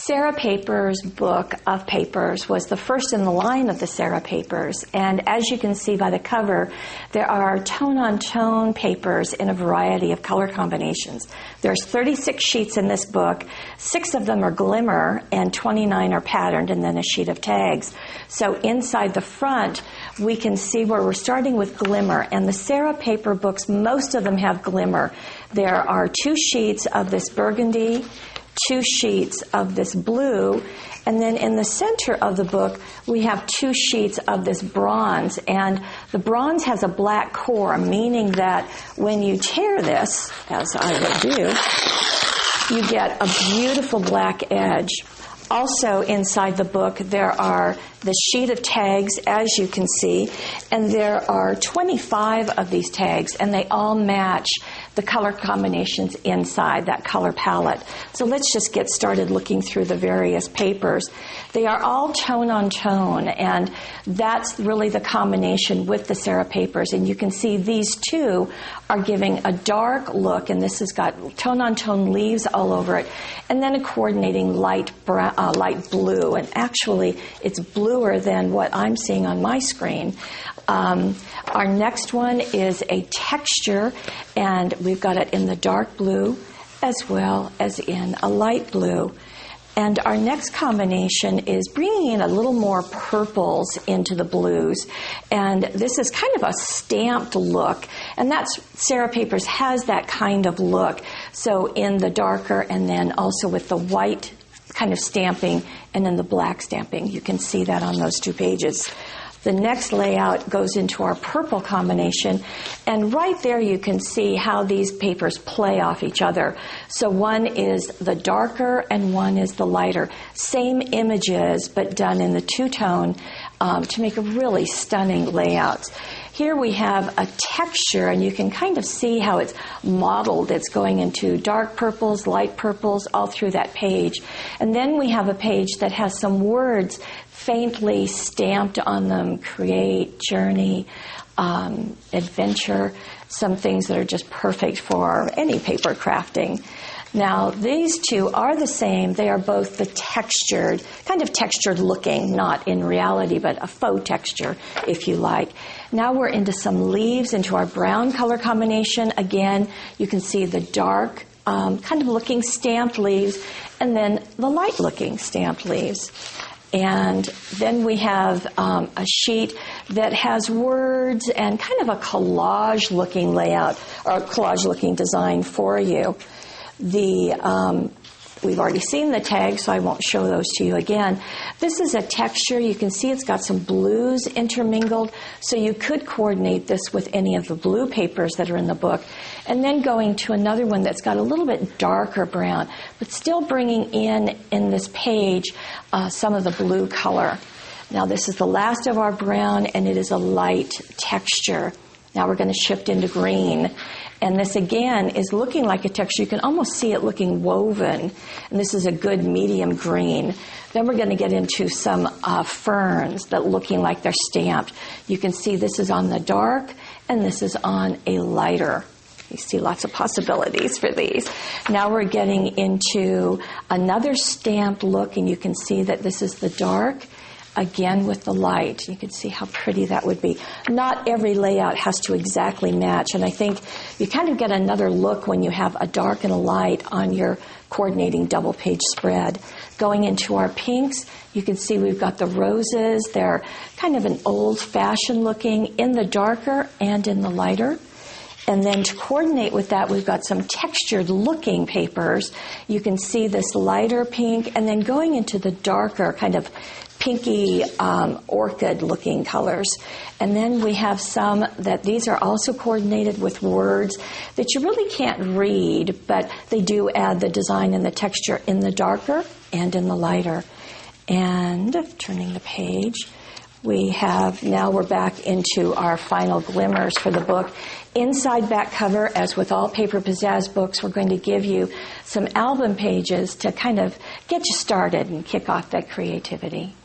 Sara Paper's book of papers was the first in the line of the Sara Papers, and as you can see by the cover, there are tone-on-tone papers in a variety of color combinations. There's 36 sheets in this book. 6 of them are glimmer, and 29 are patterned, and then a sheet of tags. So inside the front, we can see where we're starting with glimmer, and the Sara Paper books, most of them have glimmer. There are 2 sheets of this burgundy, 2 sheets of this blue, and then in the center of the book we have 2 sheets of this bronze, and the bronze has a black core, meaning that when you tear this, as I will do, you get a beautiful black edge. Also inside the book there are the sheet of tags, as you can see, and there are 25 of these tags, and they all match the color combinations inside that color palette. So let's just get started looking through the various papers. They are all tone on tone, and that's really the combination with the Sara Papers. And you can see these 2 are giving a dark look, and this has got tone on tone leaves all over it, and then a coordinating light blue, and actually it's bluer than what I'm seeing on my screen. Our next one is a texture, and we've got it in the dark blue as well as in a light blue. And our next combination is bringing in a little more purples into the blues. And this is kind of a stamped look. And that's Sara Papers has that kind of look. So in the darker, and then also with the white kind of stamping and then the black stamping. You can see that on those 2 pages. The next layout goes into our purple combination, and right there you can see how these papers play off each other. So one is the darker and one is the lighter. Same images, but done in the 2-tone to make a really stunning layout. Here we have a texture, and you can kind of see how it's modeled. It's going into dark purples, light purples, all through that page. And then we have a page that has some words faintly stamped on them: create, journey, adventure, some things that are just perfect for any paper crafting. Now, these 2 are the same. They are both the textured, kind of textured looking, not in reality, but a faux texture, if you like. Now we're into some leaves, into our brown color combination. Again, you can see the dark, kind of looking stamped leaves, and then the light looking stamped leaves. And then we have a sheet that has words and kind of a collage-looking layout, or a collage-looking design for you. We've already seen the tags, so I won't show those to you again. This is a texture. You can see it's got some blues intermingled, so you could coordinate this with any of the blue papers that are in the book. And then going to another one that's got a little bit darker brown, but still bringing in this page some of the blue color. Now this is the last of our brown, and it is a light texture. Now we're going to shift into green. And this, again, is looking like a texture. You can almost see it looking woven. And this is a good medium green. Then we're going to get into some ferns that looking like they're stamped. You can see this is on the dark, and this is on a lighter. You see lots of possibilities for these. Now we're getting into another stamped look, and you can see that this is the dark, again with the light. You can see how pretty that would be. Not every layout has to exactly match, and I think you kind of get another look when you have a dark and a light on your coordinating double page spread. Going into our pinks, you can see we've got the roses. They're kind of an old-fashioned looking in the darker and in the lighter. And then to coordinate with that, we've got some textured looking papers. You can see this lighter pink, and then going into the darker kind of pinky orchid looking colors. And then we have some that these are also coordinated with words that you really can't read, but they do add the design and the texture in the darker and in the lighter. And turning the page, we're back into our final glimmers for the book. Inside back cover, as with all Paper Pizzazz books, we're going to give you some album pages to kind of get you started and kick off that creativity.